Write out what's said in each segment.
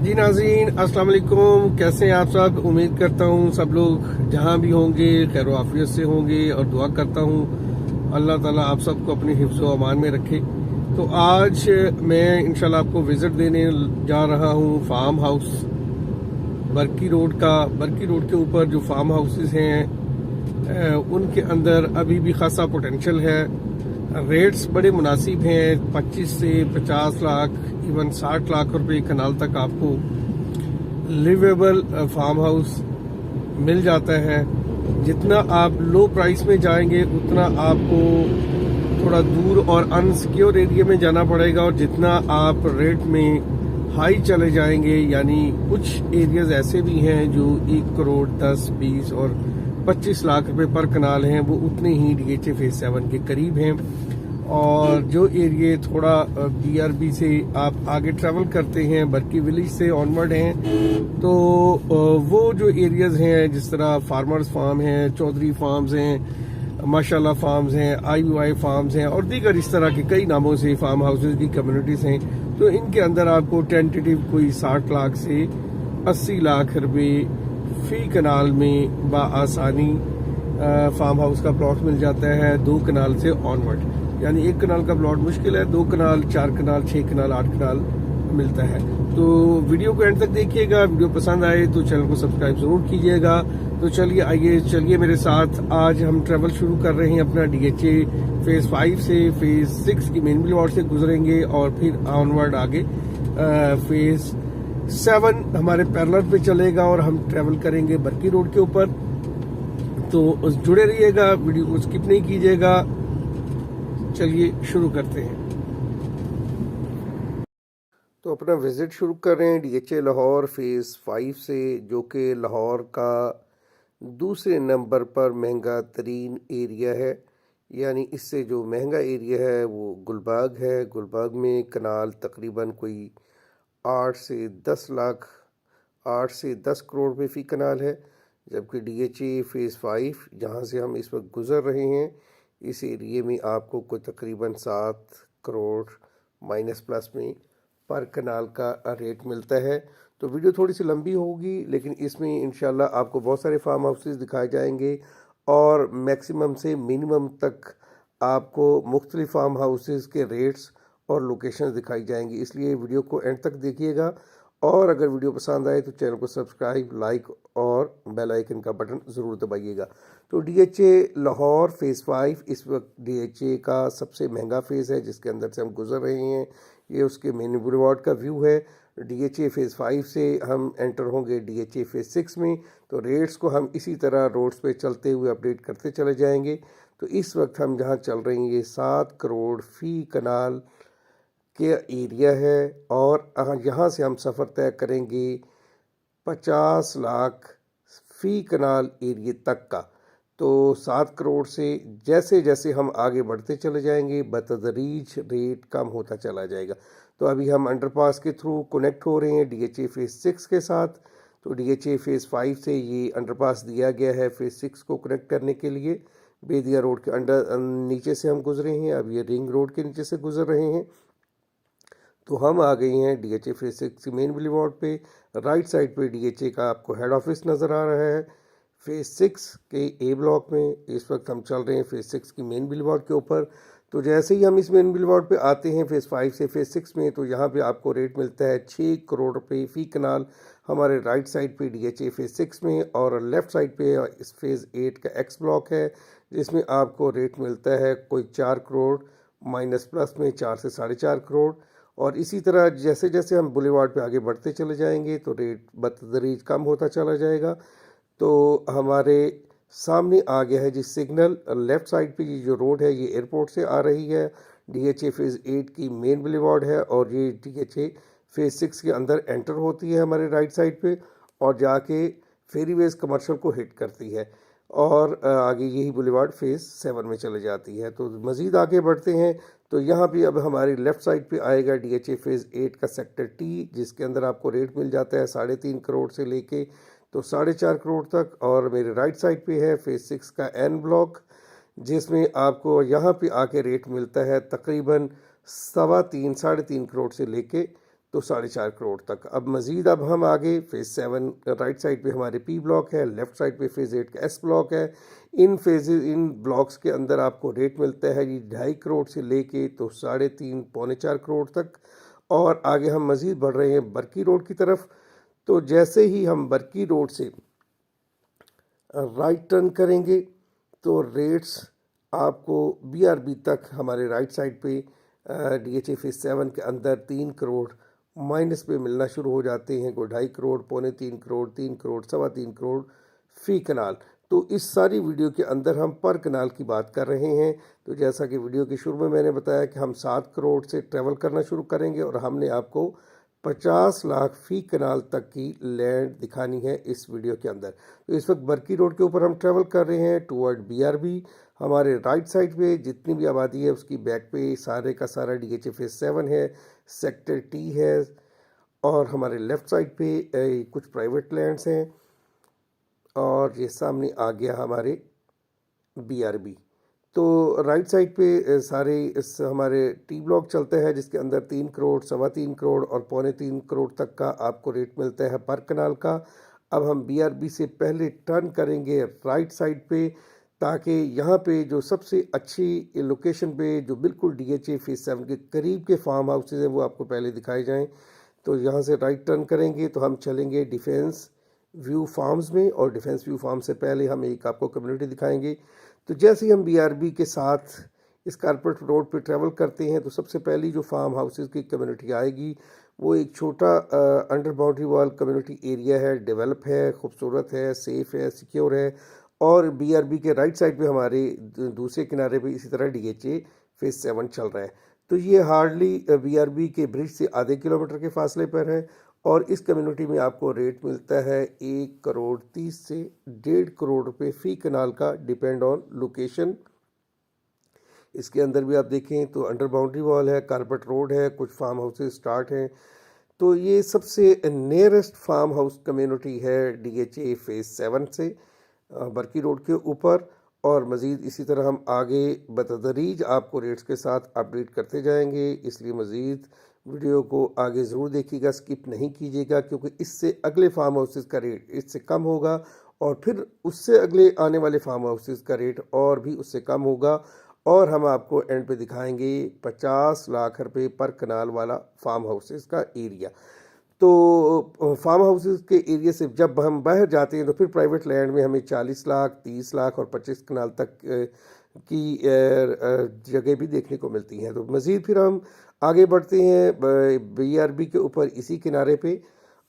जी नाज़रीन, अस्सलाम वालेकुम। कैसे हैं आप सब? उम्मीद करता हूँ सब लोग जहाँ भी होंगे खैर आफियत से होंगे और दुआ करता हूँ अल्लाह ताला आप सबको अपने हिफ्ज़ व अमान में रखे। तो आज मैं इंशाल्लाह आपको विज़िट देने जा रहा हूँ फार्म हाउस बरकी रोड का। बरकी रोड के ऊपर जो फार्म हाउसेस हैं उनके अंदर अभी भी खासा पोटेंशल है। रेट्स बड़े मुनासिब हैं, 25 से 50 लाख इवन 60 लाख रुपए कनाल तक आपको लिवेबल फार्म हाउस मिल जाता है। जितना आप लो प्राइस में जाएंगे उतना आपको थोड़ा दूर और अनसिक्योर एरिया में जाना पड़ेगा, और जितना आप रेट में हाई चले जाएंगे यानी कुछ एरियाज ऐसे भी हैं जो 1 करोड़ 10, 20 और 25 लाख रुपए पर कनाल हैं, वो उतने ही DHA फेज 7 के करीब हैं। और जो एरिया थोड़ा BRB से आप आगे ट्रैवल करते हैं, बरकी विलेज से ऑनवर्ड हैं, तो वो जो एरियाज हैं जिस तरह फार्मर्स फार्म हैं, चौधरी फार्म्स हैं, माशाल्लाह फार्म्स हैं, IUI फार्म्स हैं और दीगर इस तरह के कई नामों से फार्म हाउसेज की कम्युनिटीज़ हैं, तो इनके अंदर आपको टेंटेटिव कोई 60 लाख से 80 लाख रुपए फी कनाल में आसानी फार्म हाउस का प्लॉट मिल जाता है 2 कनाल से ऑनवर्ड। यानी 1 कनाल का प्लॉट मुश्किल है, 2 कनाल, 4 कनाल, 6 कनाल, 8 कनाल मिलता है। तो वीडियो को एंड तक देखिएगा। वीडियो पसंद आए तो चैनल को सब्सक्राइब जरूर कीजिएगा। तो चलिए मेरे साथ आज हम ट्रैवल शुरू कर रहे हैं अपना DHA फेज 5 से फेज 6 की मेन बिलवाड़ से गुजरेंगे और फिर ऑनवर्ड आगे फेज 7 हमारे पैरेलल पे चलेगा और हम ट्रैवल करेंगे बरकी रोड के ऊपर। तो जुड़े रहिएगा, वीडियो को स्किप नहीं कीजिएगा। चलिए शुरू करते हैं। तो अपना विजिट शुरू कर रहे हैं DHA लाहौर फेज 5 से, जो कि लाहौर का दूसरे नंबर पर महंगा तरीन एरिया है। यानी इससे जो महंगा एरिया है वो गुलबाग है। गुलबाग में कनाल तकरीबन कोई 8 से 10 करोड़ रुपये फ़ी कनाल है, जबकि DHA फेज़ 5 जहाँ से हम इस वक्त गुज़र रहे हैं इस एरिए में आपको कोई तकरीबन 7 करोड़ माइनस प्लस में पर कनाल का रेट मिलता है। तो वीडियो थोड़ी सी लंबी होगी, लेकिन इसमें इंशाल्लाह आपको बहुत सारे फार्म हाउसेस दिखाए जाएंगे और मैक्सिमम से मिनिमम तक आपको मुख्तलिफ फार्म हाउसेस के रेट्स और लोकेशंस दिखाई जाएंगी। इसलिए वीडियो को एंड तक देखिएगा, और अगर वीडियो पसंद आए तो चैनल को सब्सक्राइब, लाइक और बेल आइकन का बटन ज़रूर दबाइएगा। तो DHA लाहौर फेज़ 5 इस वक्त DHA का सबसे महंगा फेज़ है जिसके अंदर से हम गुजर रहे हैं। ये उसके मेन बुलेवार्ड का व्यू है। DHA फेज़ 5 से हम एंटर होंगे DHA फेज़ 6 में। तो रेट्स को हम इसी तरह रोड्स पे चलते हुए अपडेट करते चले जाएंगे। तो इस वक्त हम जहाँ चल रहे हैं ये 7 करोड़ फ़ी कनाल के एरिया है, और यहाँ से हम सफ़र तय करेंगे 50 लाख फ़ी कनाल एरिया तक का। तो 7 करोड़ से जैसे जैसे हम आगे बढ़ते चले जाएंगे बतदरीज रेट कम होता चला जाएगा। तो अभी हम अंडरपास के थ्रू कनेक्ट हो रहे हैं DHA फेज़ 6 के साथ। तो DHA फेज़ 5 से ये अंडरपास दिया गया है फेज़ 6 को कनेक्ट करने के लिए। बेदिया रोड के नीचे से हम गुजरे हैं, अब ये रिंग रोड के नीचे से गुजर रहे हैं। तो हम आ गए हैं DHA फेज़ 6 की मेन बुलेवार्ड पे। राइट साइड पे DHA का आपको हेड ऑफिस नज़र आ रहा है फेज़ 6 के A ब्लॉक में। इस वक्त हम चल रहे हैं फेज़ 6 की मेन बुलेवार्ड के ऊपर। तो जैसे ही हम इस मेन बुलेवार्ड पे आते हैं फेज़ 5 से फेज़ 6 में, तो यहाँ पे आपको रेट मिलता है 6 करोड़ रुपए फ़ी कनाल हमारे राइट साइड पे DHA फेज़ 6 में, और लेफ़्ट साइड पे इस फेज़ 8 का X ब्लॉक है जिसमें आपको रेट मिलता है कोई 4 करोड़ माइनस प्लस में 4 से 4.5 करोड़। और इसी तरह जैसे जैसे हम बुलेवार्ड पे आगे बढ़ते चले जाएंगे तो रेट बतदरीज कम होता चला जाएगा। तो हमारे सामने आ गया है जी सिग्नल। लेफ़्ट साइड पे ये जो रोड है ये एयरपोर्ट से आ रही है। DHA फेज़ 8 की मेन बुलेवार्ड है, और ये DHA फेज़ 6 के अंदर एंटर होती है हमारे राइट साइड पे और जाके फेरीवेज कमर्शियल को हिट करती है, और आगे यही बुलेवार्ड फेज़ 7 में चले जाती है। तो मज़ीद आगे बढ़ते हैं तो यहाँ भी अब हमारी लेफ़्ट साइड पे आएगा DHA फेज़ 8 का सेक्टर T, जिसके अंदर आपको रेट मिल जाता है 3.5 करोड़ से लेके तो 4.5 करोड़ तक। और मेरे राइट साइड पे है फेज़ 6 का N ब्लॉक, जिसमें आपको यहाँ पे आके रेट मिलता है तकरीबन 3.25 साढ़े 3 करोड़ से लेके तो 4.5 करोड़ तक। अब मज़ीद अब हम आगे फेज़ 7 राइट साइड पे हमारे पी ब्लॉक है, लेफ़्ट साइड पे फेज़ 8 का एस ब्लॉक है। इन ब्लॉक्स के अंदर आपको रेट मिलता है जी 2.5 करोड़ से लेके तो 3.5 पौने 4 करोड़ तक। और आगे हम मज़ीद बढ़ रहे हैं बर्की रोड की तरफ। तो जैसे ही हम बर्की रोड से राइट टर्न करेंगे तो रेट्स आपको BRB तक हमारे राइट साइड पे DHA फेज़ 7 के अंदर 3 करोड़ माइनस पे मिलना शुरू हो जाते हैं। कोई 2.5 करोड़, पौने 3 करोड़, 3 करोड़, 3.25 करोड़ फी कनाल। तो इस सारी वीडियो के अंदर हम पर कनाल की बात कर रहे हैं। तो जैसा कि वीडियो के शुरू में मैंने बताया कि हम 7 करोड़ से ट्रेवल करना शुरू करेंगे और हमने आपको 50 लाख फी कनाल तक की लैंड दिखानी है इस वीडियो के अंदर। तो इस वक्त बर्की रोड के ऊपर हम ट्रेवल कर रहे हैं टूवर्ड BRB। हमारे राइट साइड पे जितनी भी आबादी है उसकी बैक पे सारे का सारा DHA फेज़ 7 है, सेक्टर T है। और हमारे लेफ़्ट साइड पे कुछ प्राइवेट लैंड्स हैं और ये सामने आ गया हमारे BRB। तो राइट साइड पे सारे हमारे टी ब्लॉक चलते हैं जिसके अंदर 3 करोड़, 3.25 करोड़ और पौने 3 करोड़ तक का आपको रेट मिलता है पर कनाल का। अब हम BRB से पहले टर्न करेंगे राइट साइड पे ताकि यहाँ पे जो सबसे अच्छी लोकेशन पे जो बिल्कुल DHA फेज़ 7 के करीब के फार्म हाउसेज हैं वो आपको पहले दिखाए जाएं। तो यहाँ से राइट टर्न करेंगे तो हम चलेंगे डिफेंस व्यू फार्म्स में और डिफेंस व्यू फार्म से पहले हम एक आपको कम्युनिटी दिखाएंगे। तो जैसे ही हम BRB के साथ इस कारपेट रोड पे ट्रैवल करते हैं तो सबसे पहली जो फार्म हाउसेस की कम्युनिटी आएगी वो एक छोटा under boundary wall community area है, डेवलप है, खूबसूरत है, सेफ़ है, सिक्योर है। और BRB के राइट साइड पे हमारे दूसरे किनारे पे इसी तरह DHA फेज़ 7 चल रहा है। तो ये हार्डली BRB के ब्रिज से आधे किलोमीटर के फासले पर है और इस कम्युनिटी में आपको रेट मिलता है 1 करोड़ 30 से 1.5 करोड़ रुपए फी कनाल का, डिपेंड ऑन लोकेशन। इसके अंदर भी आप देखें तो अंडर बाउंड्री वॉल है, कारपेट रोड है, कुछ फार्म हाउसेस स्टार्ट हैं। तो ये सबसे नियरेस्ट फार्म हाउस कम्युनिटी है DHA फेज़ 7 से बर्की रोड के ऊपर। और मज़ीद इसी तरह हम आगे बतदरीज आपको रेट्स के साथ अपडेट करते जाएंगे, इसलिए मज़ीद वीडियो को आगे ज़रूर देखिएगा, स्किप नहीं कीजिएगा, क्योंकि इससे अगले फार्म हाउसेस का रेट इससे कम होगा और फिर उससे अगले आने वाले फार्म हाउसेस का रेट और भी उससे कम होगा। और हम आपको एंड पे दिखाएंगे 50 लाख रुपए पर कनाल वाला फार्म हाउसेस का एरिया। तो फार्म हाउसेस के एरिया से जब हम बाहर जाते हैं तो फिर प्राइवेट लैंड में हमें 40 लाख, 30 लाख और 25 कनाल तक की जगह भी देखने को मिलती हैं। तो मज़ीद फिर हम आगे बढ़ते हैं BRB के ऊपर इसी किनारे पे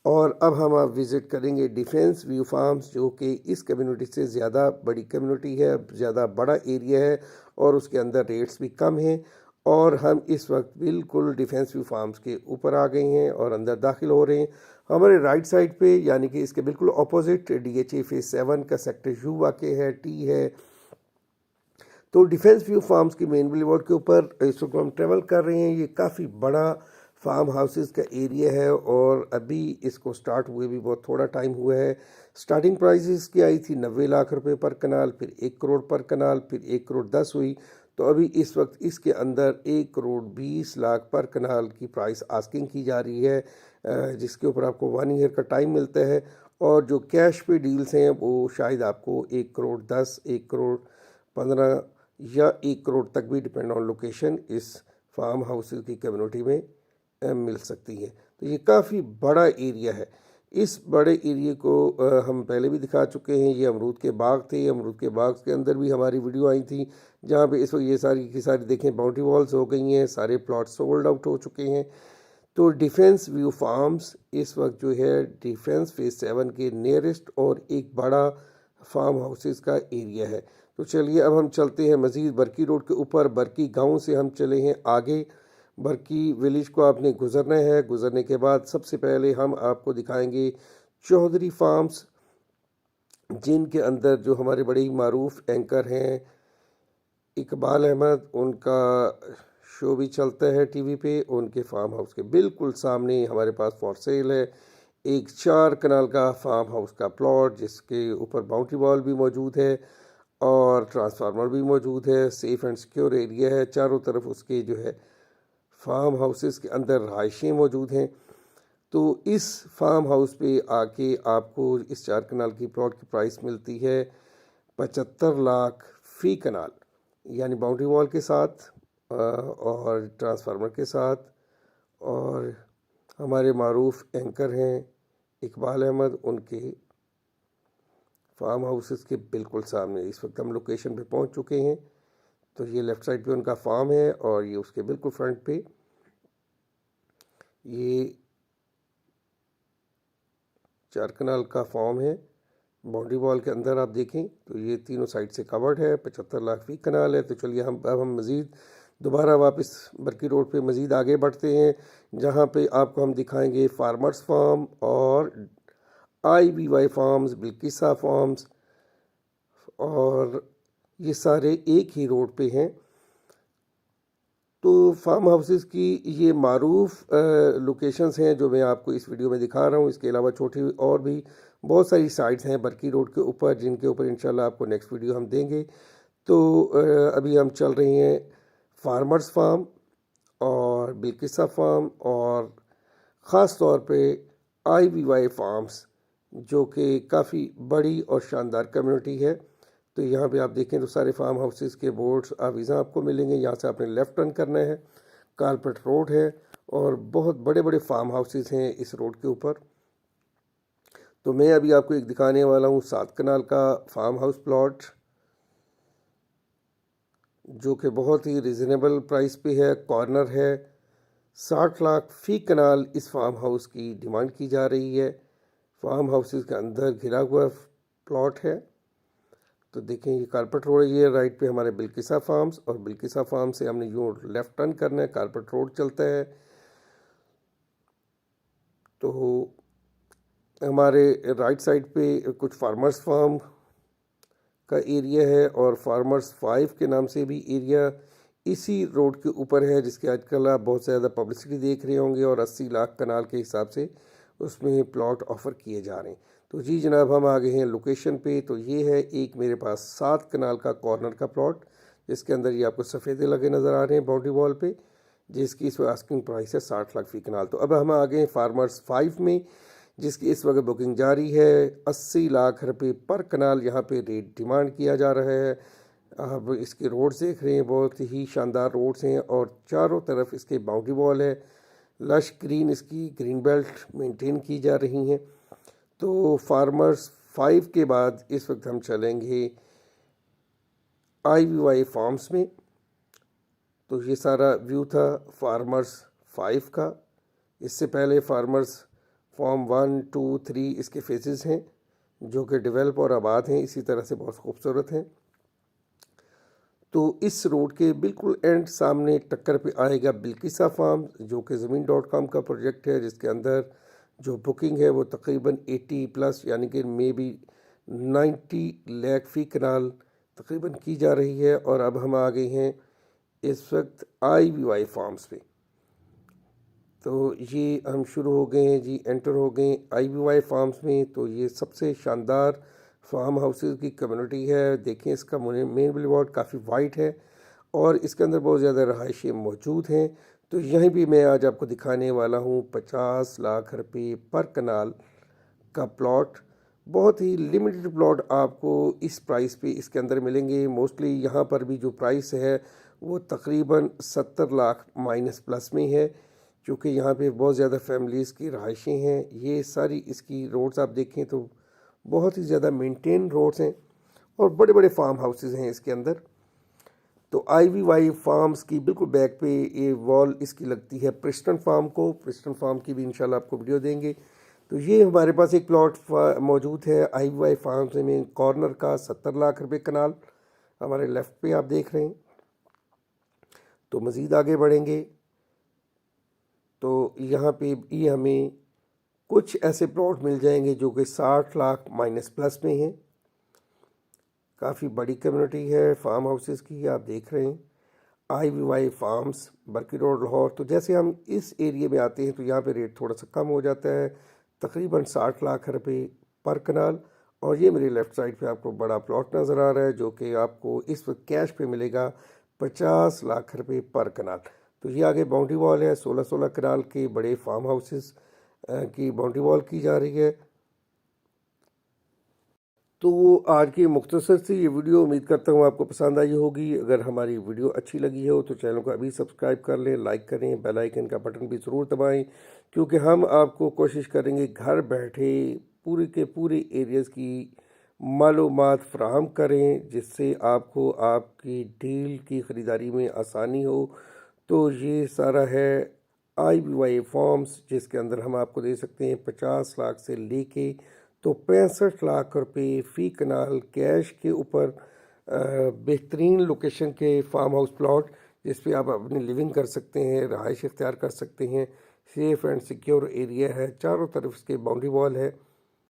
और अब हम आप विज़िट करेंगे डिफेंस व्यू फार्म्स, जो कि इस कम्युनिटी से ज़्यादा बड़ी कम्युनिटी है, ज़्यादा बड़ा एरिया है और उसके अंदर रेट्स भी कम हैं। और हम इस वक्त बिल्कुल डिफेंस व्यू फार्म्स के ऊपर आ गए हैं और अंदर दाखिल हो रहे हैं। हमारे राइट साइड पे यानी कि इसके बिल्कुल ऑपोजिट DHA फेज़ 7 का सेक्टर U वाक़ है, T है। तो डिफेंस व्यू फार्म्स की मेन बुलेवार्ड के ऊपर इस वक्त हम ट्रेवल कर रहे हैं। ये काफ़ी बड़ा फार्म हाउसेस का एरिया है और अभी इसको स्टार्ट हुए भी बहुत थोड़ा टाइम हुआ है। स्टार्टिंग प्राइस इसकी आई थी 90 लाख रुपए पर कनाल, फिर 1 करोड़ पर कनाल, फिर 1 करोड़ 10 हुई। तो अभी इस वक्त इसके अंदर 1 करोड़ 20 लाख पर कनाल की प्राइस आस्किंग की जा रही है, जिसके ऊपर आपको 1 ईयर का टाइम मिलता है। और जो कैश पे डील्स हैं वो शायद आपको 1 करोड़ 10, 1 करोड़ 15 या 1 करोड़ तक भी, डिपेंड ऑन लोकेशन, इस फार्म हाउसेस की कम्युनिटी में मिल सकती है। तो ये काफ़ी बड़ा एरिया है। इस बड़े एरिया को हम पहले भी दिखा चुके हैं। ये अमरूद के बाग थे, अमरूद के बाग के अंदर भी हमारी वीडियो आई थी, जहाँ पे इस वक्त ये सारी की सारी देखें बाउंड्री वॉल्स हो गई हैं, सारे प्लॉट सोल्ड आउट हो चुके हैं। तो डिफेंस व्यू फार्म्स इस वक्त जो है डिफेंस फेज़ 7 के नियरेस्ट और एक बड़ा फार्म हाउसेस का एरिया है। तो चलिए अब हम चलते हैं मज़ीद बर्की रोड के ऊपर। बर्की गांव से हम चले हैं आगे, बर्की विलेज को आपने गुजरना है। गुजरने के बाद सबसे पहले हम आपको दिखाएंगे चौधरी फार्म्स, जिनके अंदर जो हमारे बड़े ही मारूफ एंकर हैं इकबाल अहमद, उनका शो भी चलता है टीवी पे। उनके फार्म हाउस के बिल्कुल सामने हमारे पास फॉर सेल है एक 4 कनाल का फार्म हाउस का प्लॉट, जिसके ऊपर बाउंड्री वॉल भी मौजूद है और ट्रांसफार्मर भी मौजूद है। सेफ़ एंड सिक्योर एरिया है, चारों तरफ उसके जो है फार्म हाउसेस के अंदर रहायशें मौजूद हैं। तो इस फार्म हाउस पे आके आपको इस 4 कनाल की प्लॉट की प्राइस मिलती है 75 लाख फ़ी कनाल, यानी बाउंड्री वॉल के साथ और ट्रांसफार्मर के साथ। और हमारे मारूफ एंकर हैं इकबाल अहमद, उनके फार्म हाउसेस के बिल्कुल सामने इस वक्त हम लोकेशन पे पहुंच चुके हैं। तो ये लेफ़्ट साइड पे उनका फार्म है और ये उसके बिल्कुल फ्रंट पे ये 4 कनाल का फार्म है। बाउंड्री वॉल के अंदर आप देखें तो ये तीनों साइड से कवर्ड है, 75 लाख फ़ी कनाल है। तो चलिए हम मज़ीद दोबारा वापस बरकी रोड पे मज़ीद आगे बढ़ते हैं, जहाँ पे आपको हम दिखाएंगे फार्मर्स फार्म और IBY फार्म्स, बिल्किसा फार्म्स, और ये सारे एक ही रोड पे हैं। तो फार्म हाउसेस की ये मारूफ लोकेशंस हैं जो मैं आपको इस वीडियो में दिखा रहा हूँ। इसके अलावा छोटी और भी बहुत सारी साइट्स हैं बरकी रोड के ऊपर, जिनके ऊपर इंशाल्लाह आपको नेक्स्ट वीडियो हम देंगे। तो अभी हम चल रहे हैं फार्मर्स फार्म और बिल्किसा फार्म और ख़ास तौर पे IBY फार्म्स, जो कि काफ़ी बड़ी और शानदार कम्युनिटी है। तो यहाँ पे आप देखें तो सारे फार्म हाउसेस के बोर्ड्स आवीज़ा आपको मिलेंगे। यहाँ से आपने लेफ़्ट टर्न करना है, कारपेट रोड है और बहुत बड़े बड़े फार्म हाउसेस हैं इस रोड के ऊपर। तो मैं अभी आपको एक दिखाने वाला हूँ 7 कनाल का फार्म हाउस प्लॉट, जो कि बहुत ही रिजनेबल प्राइस पे है, कॉर्नर है। 60 लाख फ़ी कनाल इस फार्म हाउस की डिमांड की जा रही है। फार्म हाउसेस के अंदर घिरा हुआ प्लॉट है। तो देखें ये कारपेट रोड है, ये राइट पे हमारे बिल्किसा फार्म्स, और बिल्किसा फार्म से हमने यूँ लेफ़्ट टर्न करना है, कारपेट रोड चलता है। तो हमारे राइट साइड पे कुछ फार्मर्स फार्म का एरिया है और फार्मर्स 5 के नाम से भी एरिया इसी रोड के ऊपर है, जिसके आजकल आप बहुत ज़्यादा पब्लिसिटी देख रहे होंगे, और 80 लाख कनाल के हिसाब से उसमें प्लॉट ऑफ़र किए जा रहे हैं। तो जी जनाब, हम आ गए हैं लोकेशन पे। तो ये है एक मेरे पास 7 कनाल का कॉर्नर का प्लॉट, जिसके अंदर ये आपको सफ़ेदे लगे नज़र आ रहे हैं बाउंड्री वॉल पे, जिसकी इस वक्त आस्किंग प्राइस है 60 लाख फ़ी कनाल। तो अब हम आ गए हैं फार्मर्स 5 में, जिसकी इस वक्त बुकिंग जारी है। 80 लाख रुपये पर कनाल यहाँ पे रेट डिमांड किया जा रहा है। आप इसके रोड्स देख रहे हैं, बहुत ही शानदार रोड्स हैं और चारों तरफ इसके बाउंड्री वॉल है। लश ग्रीन इसकी ग्रीन बेल्ट मेंटेन की जा रही हैं। तो फार्मर्स 5 के बाद इस वक्त हम चलेंगे IBY फार्म्स में। तो ये सारा व्यू था फार्मर्स 5 का। इससे पहले फार्मर्स फार्म 1, 2, 3 इसके फेसेस हैं, जो कि डेवलप और आबाद हैं, इसी तरह से बहुत खूबसूरत हैं। तो इस रोड के बिल्कुल एंड सामने टक्कर पे आएगा बिल्किसा फार्म, जो कि ज़मीन.com का प्रोजेक्ट है, जिसके अंदर जो बुकिंग है वो तकरीबन 80 प्लस, यानी कि मे बी 90 लाख फ़ी कनाल तकरीबन की जा रही है। और अब हम आ गए हैं इस वक्त IBY फार्म्स पे। तो ये हम शुरू हो गए हैं जी, एंटर हो गए IBY फार्म्स में। तो ये सबसे शानदार फार्म हाउसेस की कम्युनिटी है। देखें इसका मेन बिलबोर्ड काफ़ी वाइट है और इसके अंदर बहुत ज़्यादा रहायशें मौजूद हैं। तो यहीं भी मैं आज आपको दिखाने वाला हूँ 50 लाख रुपये पर कनाल का प्लॉट। बहुत ही लिमिटेड प्लॉट आपको इस प्राइस पे इसके अंदर मिलेंगे। मोस्टली यहाँ पर भी जो प्राइस है वो तकरीबन 70 लाख माइनस प्लस में है, क्योंकि यहाँ पे बहुत ज़्यादा फैमिलीज़ की रहायशें हैं। ये सारी इसकी रोड्स आप देखें तो बहुत ही ज़्यादा मेंटेन रोड्स हैं और बड़े बड़े फार्म हाउसेस हैं इसके अंदर। तो IBY फार्म्स की बिल्कुल बैक पे ये वॉल इसकी लगती है प्रिस्टन फार्म को। प्रिस्टन फार्म की भी इंशाल्लाह आपको वीडियो देंगे। तो ये हमारे पास एक प्लॉट मौजूद है IBY फार्म्स में, कॉर्नर का 70 लाख रुपए कनाल हमारे लेफ़्ट पे आप देख रहे हैं। तो मज़ीद आगे बढ़ेंगे तो यहाँ पे ये हमें कुछ ऐसे प्लॉट मिल जाएंगे जो कि 60 लाख माइनस प्लस में हैं। काफ़ी बड़ी कम्युनिटी है फार्म हाउसेस की, आप देख रहे हैं IBY फार्म्स, बरकी रोड, लाहौर। तो जैसे हम इस एरिया में आते हैं तो यहाँ पे रेट थोड़ा सा कम हो जाता है, तकरीबन 60 लाख रुपए पर कनाल। और ये मेरे लेफ़्ट साइड पे आपको बड़ा प्लॉट नज़र आ रहा है, जो कि आपको इस वक्त कैश पे मिलेगा 50 लाख रुपए पर कनाल। तो ये आगे बाउंड्री वॉल है, 16-16 कनाल के बड़े फार्म हाउसेस की बाउंड्री वॉल की जा रही है। तो आज की मुख्तसर सी ये वीडियो उम्मीद करता हूँ आपको पसंद आई होगी। अगर हमारी वीडियो अच्छी लगी हो तो चैनल को अभी सब्सक्राइब कर लें, लाइक करें, बेल आइकन का बटन भी ज़रूर दबाएं, क्योंकि हम आपको कोशिश करेंगे घर बैठे पूरे के पूरे एरियाज़ की मालूमात फ़राहम करें, जिससे आपको आपकी डील की ख़रीदारी में आसानी हो। तो ये सारा है IBY फॉर्म्स, जिसके अंदर हम आपको दे सकते हैं 50 लाख से लेके तो 65 लाख रुपए फ़ी कनाल कैश के ऊपर बेहतरीन लोकेशन के फार्म हाउस प्लॉट, जिस पे आप अपनी लिविंग कर सकते हैं, रहाइश इख्तियार कर सकते हैं। सेफ़ एंड सिक्योर एरिया है, चारों तरफ इसके बाउंड्री वॉल है।